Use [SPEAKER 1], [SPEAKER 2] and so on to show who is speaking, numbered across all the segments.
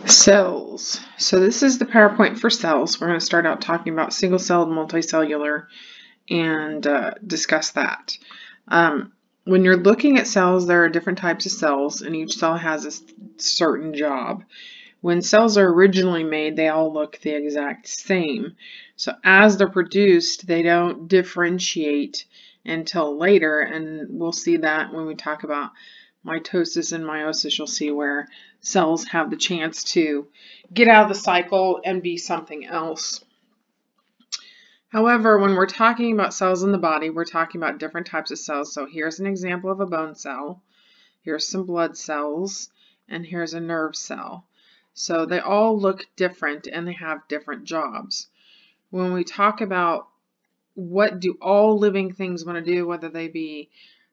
[SPEAKER 1] Cells. So this is the PowerPoint for cells. We're going to start out talking about single-celled, multicellular, and discuss that. When you're looking at cells, there are different types of cells, and each cell has a certain job. When cells are originally made, they all look the exact same. So as they're produced, they don't differentiate until later, and we'll see that when we talk about mitosis and meiosis. You'll see where cells have the chance to get out of the cycle and be something else. However, when we're talking about cells in the body, we're talking about different types of cells. So here's an example of a bone cell. Here's some blood cells, and here's a nerve cell. So they all look different and they have different jobs. When we talk about what do all living things want to do, whether they be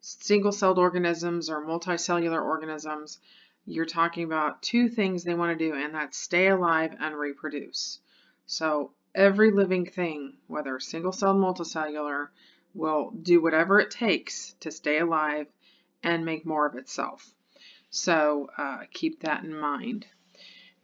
[SPEAKER 1] single-celled organisms or multicellular organisms, you're talking about two things they want to do, and that's stay alive and reproduce. So every living thing, whether single-celled, multicellular, will do whatever it takes to stay alive and make more of itself. So keep that in mind.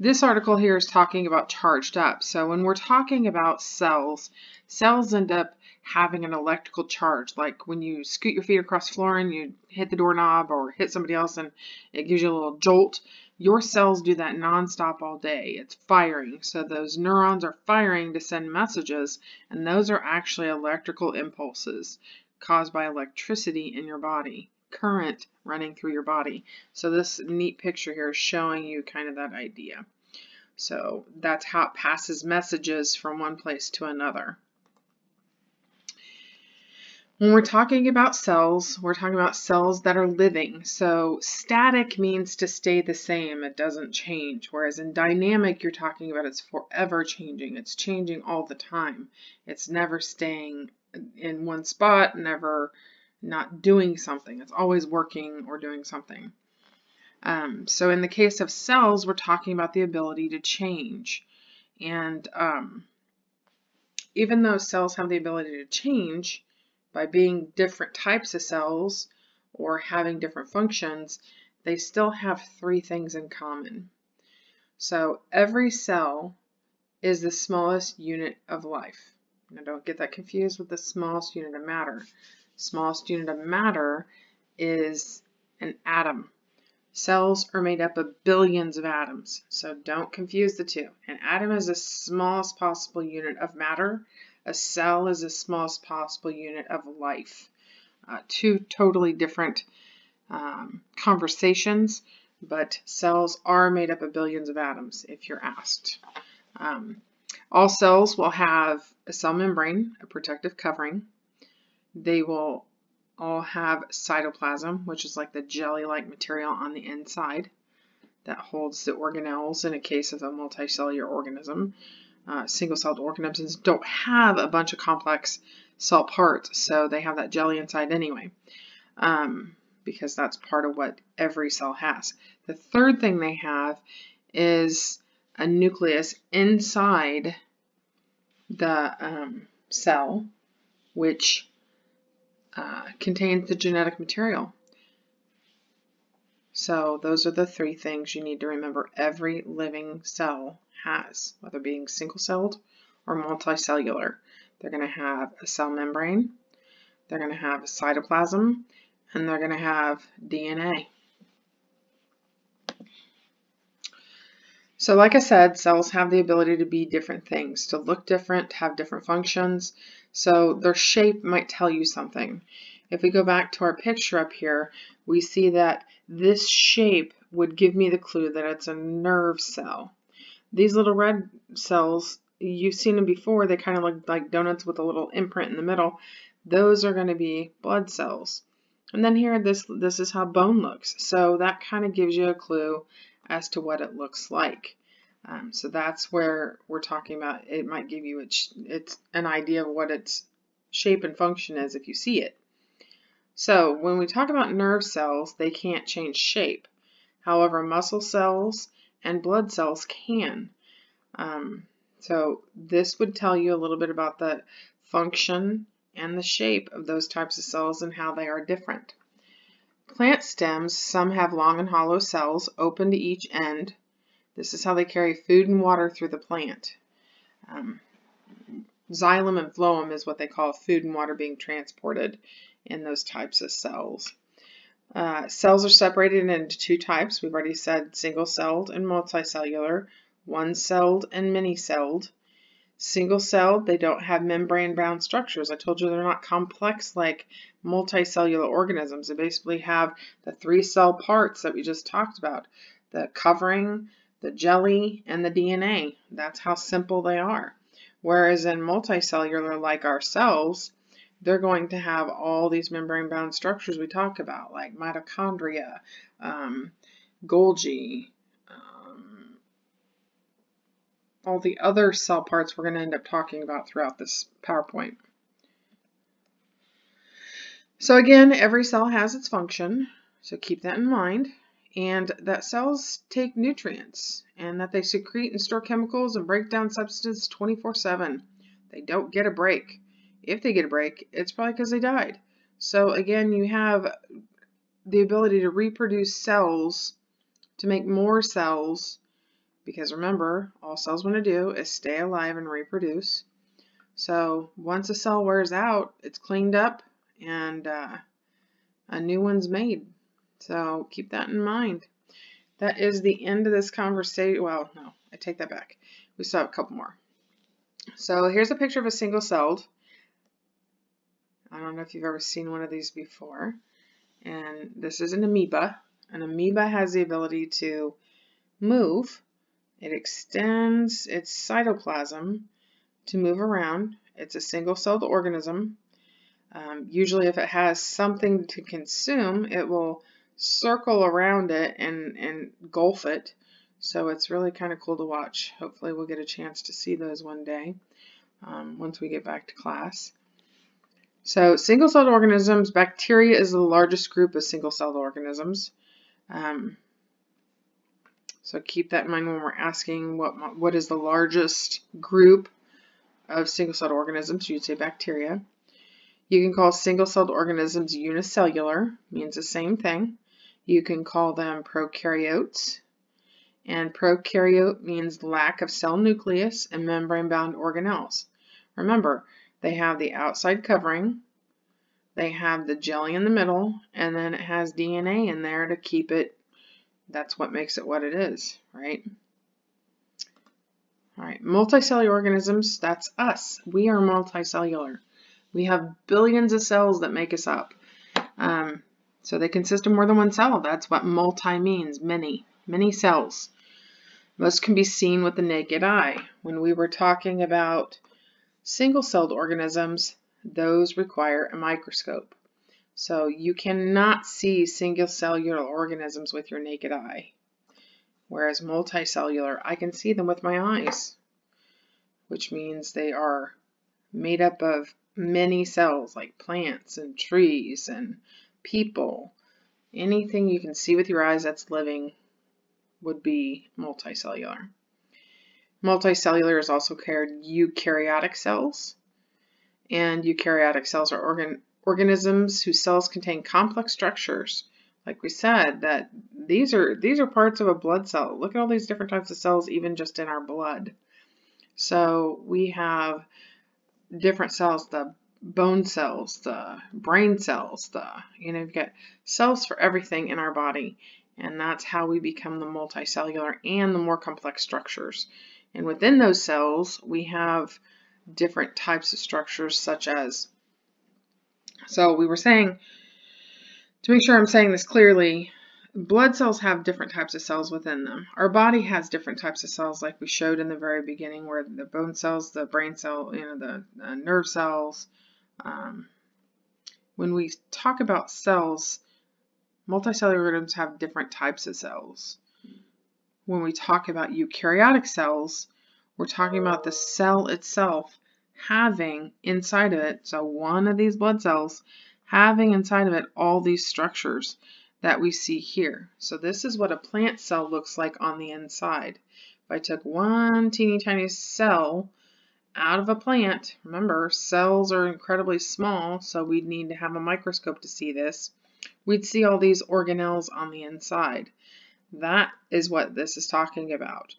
[SPEAKER 1] This article here is talking about charged up. So when we're talking about cells, cells end up having an electrical charge. Like when you scoot your feet across the floor and you hit the doorknob or hit somebody else and it gives you a little jolt, your cells do that nonstop all day. It's firing. So those neurons are firing to send messages, and those are actually electrical impulses caused by electricity in your body. Current running through your body. So this neat picture here is showing you kind of that idea. So that's how it passes messages from one place to another. When we're talking about cells, we're talking about cells that are living. So static means to stay the same. It doesn't change. Whereas in dynamic, you're talking about it's forever changing. It's changing all the time. It's never staying in one spot, never not doing something. It's always working or doing something. So in the case of cells, we're talking about the ability to change. And even though cells have the ability to change by being different types of cells or having different functions, they still have three things in common. So every cell is the smallest unit of life. Now don't get that confused with the smallest unit of matter. Smallest unit of matter is an atom. Cells are made up of billions of atoms, so don't confuse the two. An atom is the smallest possible unit of matter. A cell is the smallest possible unit of life. Two totally different conversations, but cells are made up of billions of atoms if you're asked. All cells will have a cell membrane, a protective covering. They will all have cytoplasm, which is like the jelly-like material on the inside that holds the organelles in a case of a multicellular organism. Single-celled organisms don't have a bunch of complex cell parts, so they have that jelly inside anyway, because that's part of what every cell has. The third thing they have is a nucleus inside the cell, which contains the genetic material. So those are the three things you need to remember every living cell has, whether being single-celled or multicellular. They're going to have a cell membrane, they're going to have a cytoplasm, and they're going to have DNA. So like I said, cells have the ability to be different things, to look different, have different functions. So their shape might tell you something. If we go back to our picture up here, we see that this shape would give me the clue that it's a nerve cell. These little red cells, you've seen them before, they kind of look like donuts with a little imprint in the middle. Those are going to be blood cells. And then here, this is how bone looks. So that kind of gives you a clue as to what it looks like. So that's where we're talking about. It might give you it's an idea of what its shape and function is if you see it. So when we talk about nerve cells, they can't change shape. However, muscle cells and blood cells can. So this would tell you a little bit about the function and the shape of those types of cells and how they are different. Plant stems, some have long and hollow cells open to each end This is how they carry food and water through the plant. Xylem and phloem is what they call food and water being transported in those types of cells. Cells are separated into two types. We've already said single-celled and multicellular, one-celled and many-celled. Single-celled, they don't have membrane-bound structures. I told you they're not complex like multicellular organisms. They basically have the 3 cell parts that we just talked about, the covering, the jelly, and the DNA. That's how simple they are. Whereas in multicellular, like our cells, they're going to have all these membrane-bound structures we talk about, like mitochondria, Golgi, all the other cell parts we're going to end up talking about throughout this PowerPoint. So again, every cell has its function, so keep that in mind, and that cells take nutrients, and that they secrete and store chemicals and break down substances 24/7. They don't get a break. If they get a break, it's probably because they died. So again, you have the ability to reproduce cells, to make more cells, because remember, all cells want to do is stay alive and reproduce. So once a cell wears out, it's cleaned up and a new one's made. So keep that in mind. That is the end of this conversation. Well, no, I take that back. We still have a couple more. So here's a picture of a single-celled. I don't know if you've ever seen one of these before. And this is an amoeba. An amoeba has the ability to move. It extends its cytoplasm to move around. It's a single-celled organism. Usually if it has something to consume, it will circle around it and engulf it. So it's really kind of cool to watch. Hopefully we'll get a chance to see those one day once we get back to class. So single-celled organisms, bacteria is the largest group of single-celled organisms. So keep that in mind when we're asking what is the largest group of single-celled organisms. You'd say bacteria. You can call single-celled organisms unicellular, means the same thing. You can call them prokaryotes. And prokaryote means lack of cell nucleus and membrane-bound organelles. Remember, they have the outside covering, they have the jelly in the middle, and then it has DNA in there to keep it. That's what makes it what it is, right? All right, multicellular organisms, that's us. We are multicellular. We have billions of cells that make us up. So they consist of more than one cell. That's what multi means, many cells. Most can be seen with the naked eye. When we were talking about single-celled organisms, those require a microscope. So you cannot see single-cellular organisms with your naked eye. Whereas multicellular, I can see them with my eyes, which means they are made up of many cells, like plants and trees and people. Anything you can see with your eyes that's living would be multicellular. Multicellular is also called eukaryotic cells. And eukaryotic cells are organisms whose cells contain complex structures. Like we said, that these are parts of a blood cell. Look at all these different types of cells, even just in our blood. So we have different cells, the bone cells, the brain cells, you've got cells for everything in our body. And that's how we become the multicellular and the more complex structures. And within those cells, we have different types of structures such as, so we were saying, to make sure I'm saying this clearly, blood cells have different types of cells within them. Our body has different types of cells like we showed in the very beginning, where the bone cells, the brain cell, the nerve cells. When we talk about cells, multicellular organisms have different types of cells. When we talk about eukaryotic cells, we're talking about the cell itself having inside of it, so one of these blood cells having inside of it all these structures that we see here. So this is what a plant cell looks like on the inside. If I took one teeny tiny cell out of a plant, remember cells are incredibly small, so we'd need to have a microscope to see this. We'd see all these organelles on the inside. That is what this is talking about.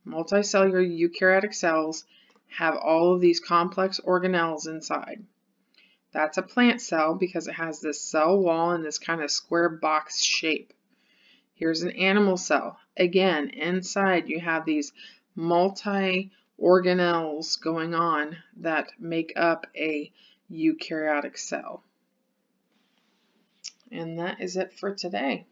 [SPEAKER 1] Multicellular eukaryotic cells have all of these complex organelles inside. That's a plant cell because it has this cell wall and this kind of square box shape. Here's an animal cell. Again, inside you have these multi-organelles going on that make up a eukaryotic cell. And that is it for today.